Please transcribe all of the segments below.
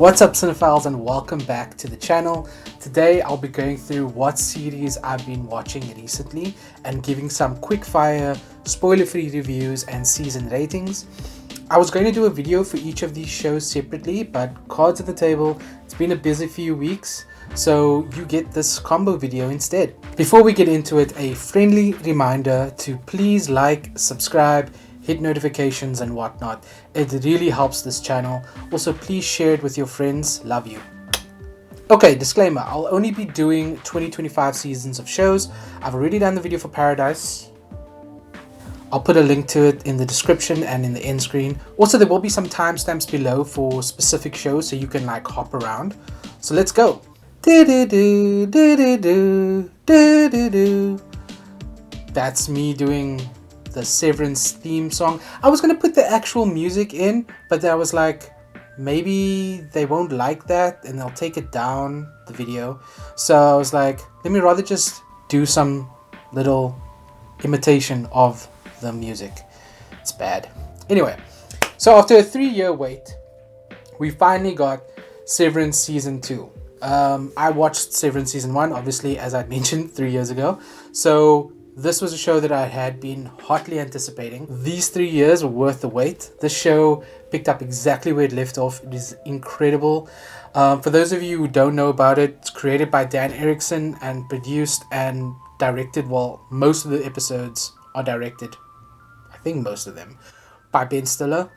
What's up, cinephiles, and welcome back to the channel. Today I'll be going through what series I've been watching recently and giving some quick fire spoiler-free reviews and season ratings. I was going to do a video for each of these shows separately, but cards at the table, it's been a busy few weeks, so you get this combo video instead. Before we get into it, a friendly reminder to please like, subscribe, hit notifications and whatnot. It really helps this channel. Also, please share it with your friends. Love you. Okay, disclaimer, I'll only be doing 2025 seasons of shows. I've already done the video for Paradise. I'll put a link to it in the description and in the end screen. Also, there will be some timestamps below for specific shows so you can like hop around. So let's go. That's me doing the Severance theme song. I was gonna put the actual music in, but then I was like, maybe they won't like that and they'll take it down the video. So I was like, let me rather just do some little imitation of the music. It's bad. Anyway, so after a 3-year wait, we finally got Severance season 2. I watched Severance season 1, obviously, as I'd mentioned 3 years ago. So this was a show that I had been hotly anticipating. These 3 years were worth the wait. This show picked up exactly where it left off. It is incredible. For those of you who don't know about it, it's created by Dan Erickson and produced and directed, well, most of the episodes are directed, I think most of them, by Ben Stiller.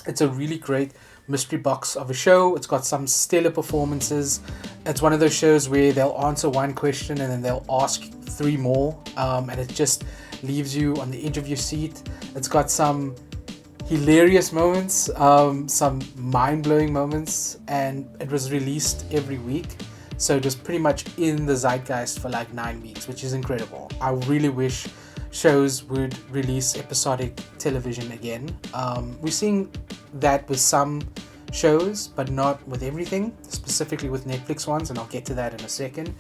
It's a really great mystery box of a show. It's got some stellar performances. It's one of those shows where they'll answer one question and then they'll ask 3 more, and it just leaves you on the edge of your seat. It's got some hilarious moments, some mind-blowing moments, and it was released every week, so it was pretty much in the zeitgeist for like 9 weeks, which is incredible. I really wish shows would release episodic television again. We're seeing that with some shows, but not with everything, specifically with Netflix ones, and I'll get to that in a second.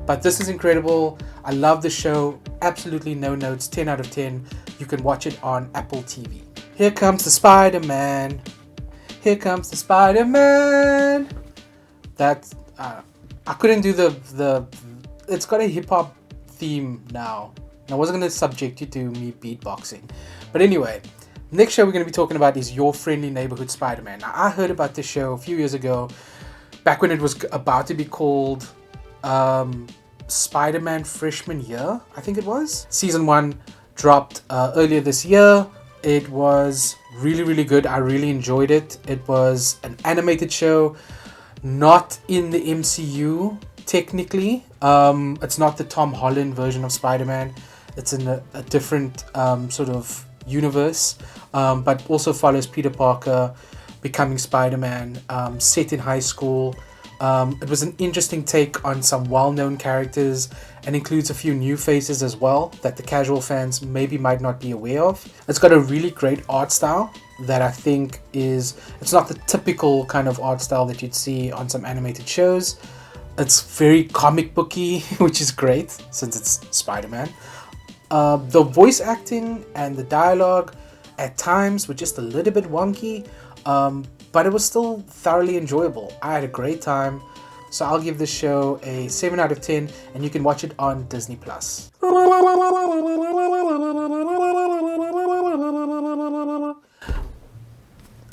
But this is incredible. I love the show. Absolutely no notes, 10 out of 10. You can watch it on Apple TV. Here comes the Spider-Man. Here comes the Spider-Man. That I couldn't do the it's got a hip-hop theme now. I wasn't going to subject you to me beatboxing. But anyway, next show we're going to be talking about is Your Friendly Neighborhood Spider-Man. Now, I heard about this show a few years ago, back when it was about to be called Spider-Man Freshman Year, I think it was. Season 1 dropped earlier this year. It was really, really good. I really enjoyed it. It was an animated show, not in the MCU, technically. It's not the Tom Holland version of Spider-Man. It's in a different sort of universe, but also follows Peter Parker becoming Spider-Man, set in high school. It was an interesting take on some well-known characters and includes a few new faces as well that the casual fans maybe might not be aware of. It's got a really great art style that I think it's not the typical kind of art style that you'd see on some animated shows. It's very comic booky, which is great since it's Spider-Man. The voice acting and the dialogue at times were just a little bit wonky, but it was still thoroughly enjoyable. I had a great time, so I'll give this show a 7 out of 10, and you can watch it on Disney+.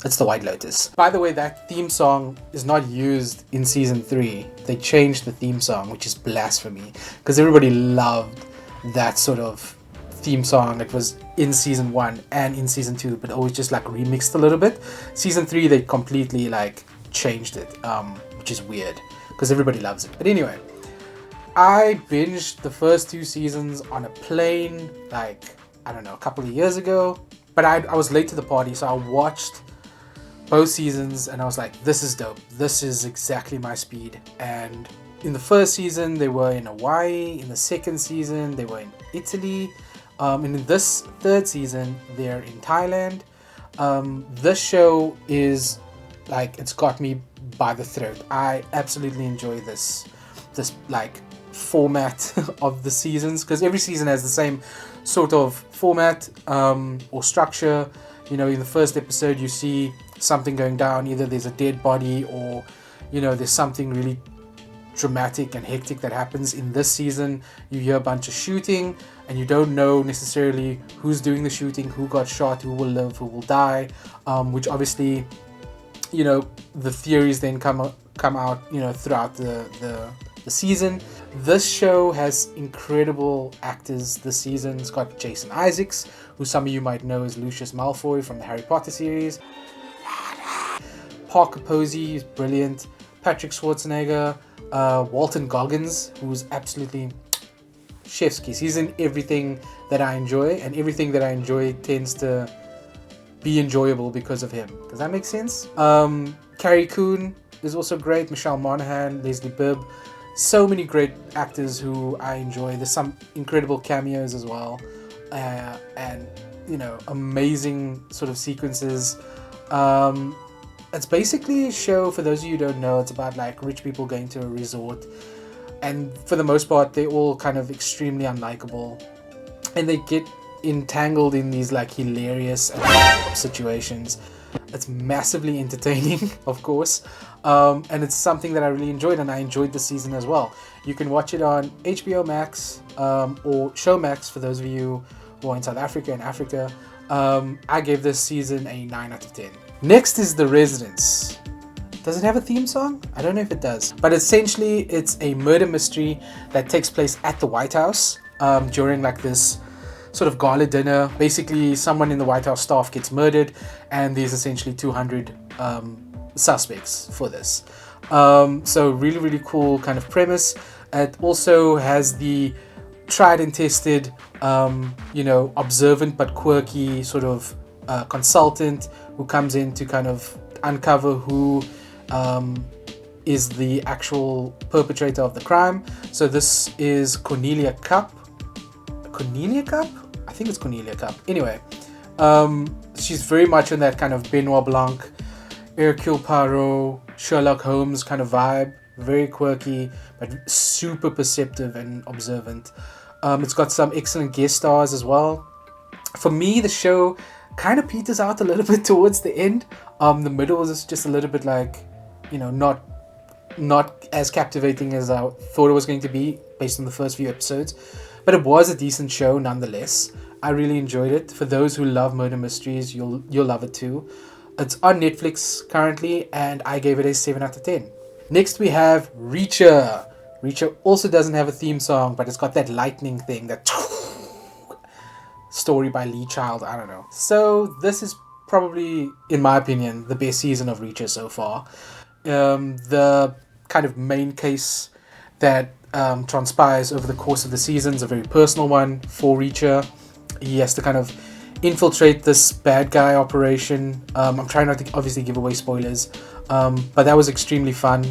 It's the White Lotus. By the way, that theme song is not used in season 3. They changed the theme song, which is blasphemy, because everybody loved that sort of theme song. It was in season 1 and in season 2, but always just like remixed a little bit. Season 3 they completely like changed it, which is weird because everybody loves it. But anyway, I binged the first 2 seasons on a plane, like, I don't know, a couple of years ago, but I was late to the party, so I watched both seasons and I was like, this is dope. This is exactly my speed. And in the first season they were in Hawaii, in the second season they were in Italy, and in this 3rd season they're in Thailand. This show is like, it's got me by the throat. I absolutely enjoy this like format of the seasons, because every season has the same sort of format or structure. You know, in the first episode you see something going down, either there's a dead body or you know, there's something really dramatic and hectic that happens in this season. You hear a bunch of shooting and you don't know necessarily who's doing the shooting, who got shot, who will live, who will die, which obviously, you know, the theories then come out, you know, throughout the season. This show has incredible actors this season. It's got Jason Isaacs, who some of you might know as Lucius Malfoy from the Harry Potter series. Parker Posey is brilliant. Patrick Schwarzenegger, Walton Goggins, who's absolutely chef's kiss. He's in everything that I enjoy, and everything that I enjoy tends to be enjoyable because of him. Does that make sense? Carrie Coon is also great. Michelle Monaghan, Leslie Bibb. So many great actors who I enjoy. There's some incredible cameos as well, and you know, amazing sort of sequences. It's basically a show, for those of you who don't know, it's about like rich people going to a resort, and for the most part they're all kind of extremely unlikable, and they get entangled in these like hilarious situations. It's massively entertaining, of course, and it's something that I really enjoyed, and I enjoyed the season as well. You can watch it on HBO Max or Showmax for those of you who are in South Africa and Africa. I gave this season a 9 out of 10. Next is The Residence. Does it have a theme song? I don't know if it does, but essentially it's a murder mystery that takes place at the White House during like this sort of gala dinner. Basically, someone in the White House staff gets murdered, and there's essentially 200 suspects for this. So really, really cool kind of premise. It also has the tried and tested, you know, observant but quirky sort of consultant who comes in to kind of uncover who is the actual perpetrator of the crime. So this is Cornelia Cup. Cornelia Cup? I think it's Cornelia Cup. Anyway, she's very much in that kind of Benoit Blanc, Hercule Poirot, Sherlock Holmes kind of vibe. Very quirky, but super perceptive and observant. It's got some excellent guest stars as well. For me, the show kind of peters out a little bit towards the end. The middle is just a little bit like, you know, not as captivating as I thought it was going to be based on the first few episodes. But it was a decent show nonetheless. I really enjoyed it. For those who love murder mysteries, you'll love it too. It's on Netflix currently, and I gave it a 7 out of 10. Next we have Reacher. Reacher also doesn't have a theme song, but it's got that lightning thing, that story by Lee Child, I don't know. So this is probably, in my opinion, the best season of Reacher so far. The kind of main case that transpires over the course of the season is a very personal one for Reacher. He has to kind of infiltrate this bad guy operation. I'm trying not to obviously give away spoilers, but that was extremely fun.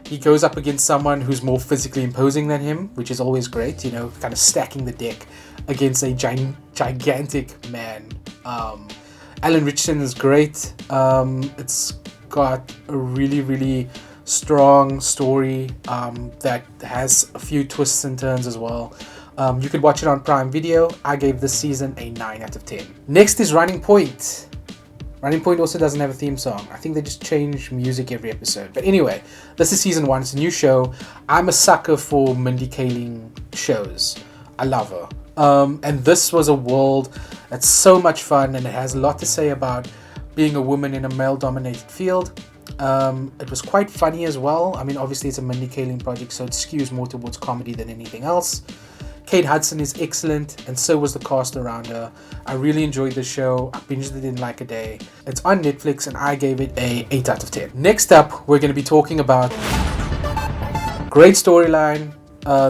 He goes up against someone who's more physically imposing than him, which is always great, you know, kind of stacking the deck against a gigantic man. Alan Richardson is great. It's got a really, really strong story that has a few twists and turns as well. You could watch it on Prime Video. I gave this season a 9 out of 10. Next is Running Point. Running Point also doesn't have a theme song. I think they just change music every episode. But anyway, this is season 1. It's a new show. I'm a sucker for Mindy Kaling shows. I love her. And this was a world that's so much fun, and it has a lot to say about being a woman in a male-dominated field. It was quite funny as well. I mean, obviously it's a Mindy Kaling project, so it skews more towards comedy than anything else. Kate Hudson is excellent, and so was the cast around her. I really enjoyed the show. I binged it in like a day. It's on Netflix, and I gave it a 8 out of 10. Next up, we're going to be talking about great storyline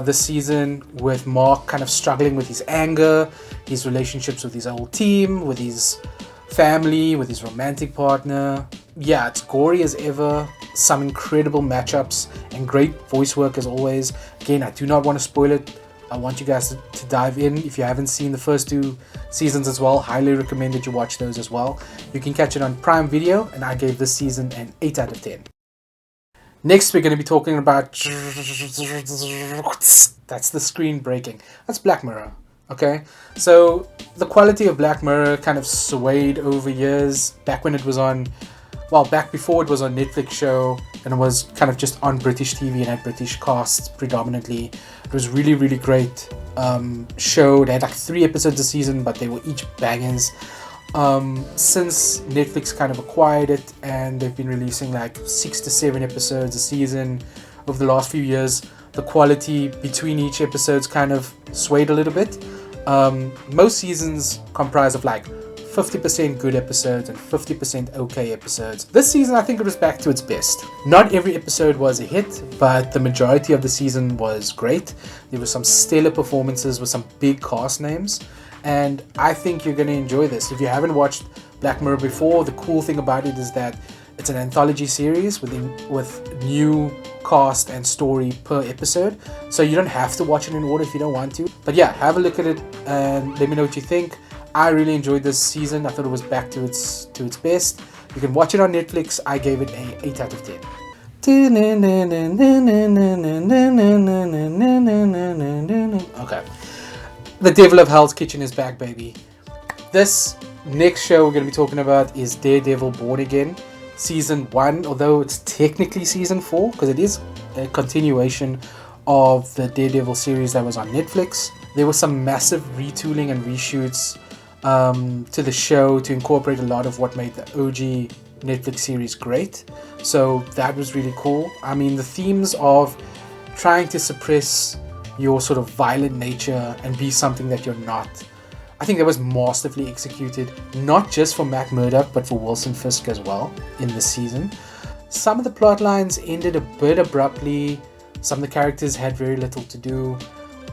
this season, with Mark kind of struggling with his anger, his relationships with his old team, with his family, with his romantic partner. Yeah, it's gory as ever. Some incredible matchups and great voice work as always. Again, I do not want to spoil it. I want you guys to dive in. If you haven't seen the first 2 seasons as well, highly recommend that you watch those as well. You can catch it on Prime Video, and I gave this season an 8 out of 10. Next, we're going to be talking about... That's the screen breaking. That's Black Mirror. Okay? So, the quality of Black Mirror kind of swayed over years. Back when it was on well, back before it was a Netflix show and it was kind of just on British TV and had British casts predominantly. It was really, really great show. They had like 3 episodes a season, but they were each bangers. Since Netflix kind of acquired it and they've been releasing like 6 to 7 episodes a season over the last few years, the quality between each episode's kind of swayed a little bit. Most seasons comprise of like 50% good episodes and 50% okay episodes. This season, I think it was back to its best. Not every episode was a hit, but the majority of the season was great. There were some stellar performances with some big cast names, and I think you're going to enjoy this. If you haven't watched Black Mirror before, the cool thing about it is that it's an anthology series with new cast and story per episode, so you don't have to watch it in order if you don't want to. But yeah, have a look at it and let me know what you think. I really enjoyed this season. I thought it was back to its best. You can watch it on Netflix. I gave it a 8 out of 10. Okay. The Devil of Hell's Kitchen is back, baby. This next show we're going to be talking about is Daredevil Born Again, Season 1, although it's technically Season 4, because it is a continuation of the Daredevil series that was on Netflix. There was some massive retooling and reshoots to the show to incorporate a lot of what made the OG Netflix series great. So that was really cool. I mean, the themes of trying to suppress your sort of violent nature and be something that you're not, I think that was masterfully executed, not just for Matt Murdock, but for Wilson Fisk as well in this season. Some of the plot lines ended a bit abruptly. Some of the characters had very little to do,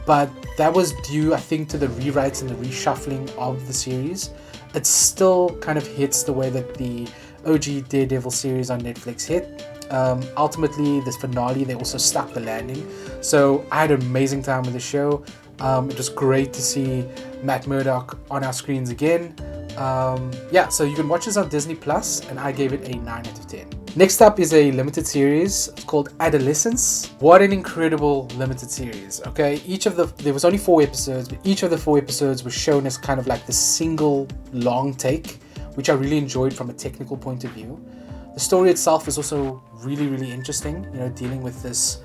but that was due, I think, to the rewrites and the reshuffling of the series. It still kind of hits the way that the OG Daredevil series on Netflix hit. Ultimately, this finale, they also stuck the landing. So I had an amazing time with the show. It was great to see Matt Murdock on our screens again. Yeah, so you can watch this on Disney Plus, and I gave it a 9 out of 10. Next up is a limited series. It's called Adolescence. What an incredible limited series, okay? There was only 4 episodes, but each of the 4 episodes was shown as kind of like the single long take, which I really enjoyed from a technical point of view. The story itself is also really, really interesting, you know, dealing with this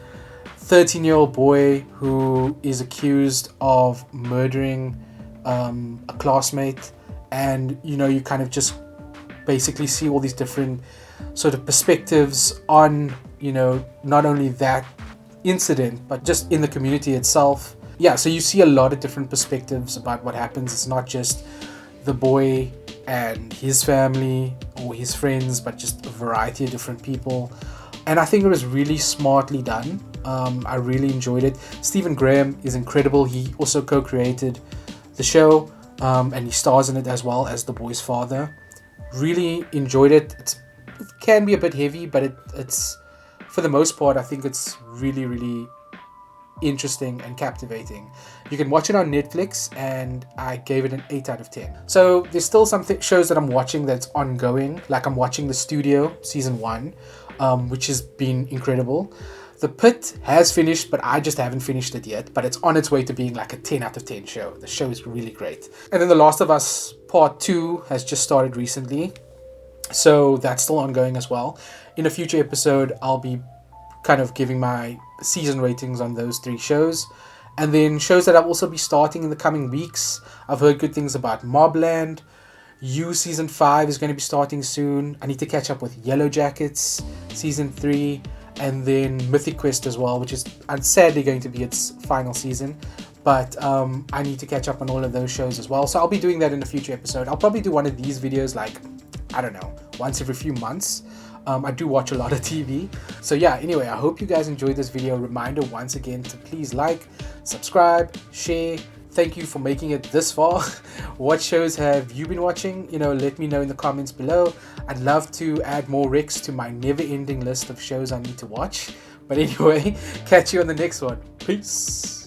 13-year-old boy who is accused of murdering a classmate, and, you know, you kind of just basically see all these different sort of perspectives on, you know, not only that incident, but just in the community itself. Yeah, so you see a lot of different perspectives about what happens. It's not just the boy and his family or his friends, but just a variety of different people. And I think it was really smartly done. I really enjoyed it. Stephen Graham is incredible. He also co-created the show, and he stars in it as well as the boy's father. Really enjoyed it. It can be a bit heavy, but it's for the most part, I think it's really, really interesting and captivating. You can watch it on Netflix, and I gave it an 8 out of 10. So there's still some shows that I'm watching that's ongoing. Like I'm watching The Studio Season 1, which has been incredible. The Pit has finished, but I just haven't finished it yet. But it's on its way to being like a 10 out of 10 show. The show is really great. And then The Last of Us Part 2 has just started recently. So that's still ongoing as well. In a future episode, I'll be kind of giving my season ratings on those 3 shows. And then shows that I'll also be starting in the coming weeks. I've heard good things about Mobland. You Season 5 is going to be starting soon. I need to catch up with Yellow Jackets Season 3. And then Mythic Quest as well, which is sadly going to be its final season. But I need to catch up on all of those shows as well. So I'll be doing that in a future episode. I'll probably do one of these videos like, I don't know, once every few months. I do watch a lot of TV. So yeah, anyway, I hope you guys enjoyed this video. Reminder once again to please like, subscribe, share. Thank you for making it this far. What shows have you been watching? You know, let me know in the comments below. I'd love to add more recs to my never-ending list of shows I need to watch. But anyway, catch you on the next one. Peace.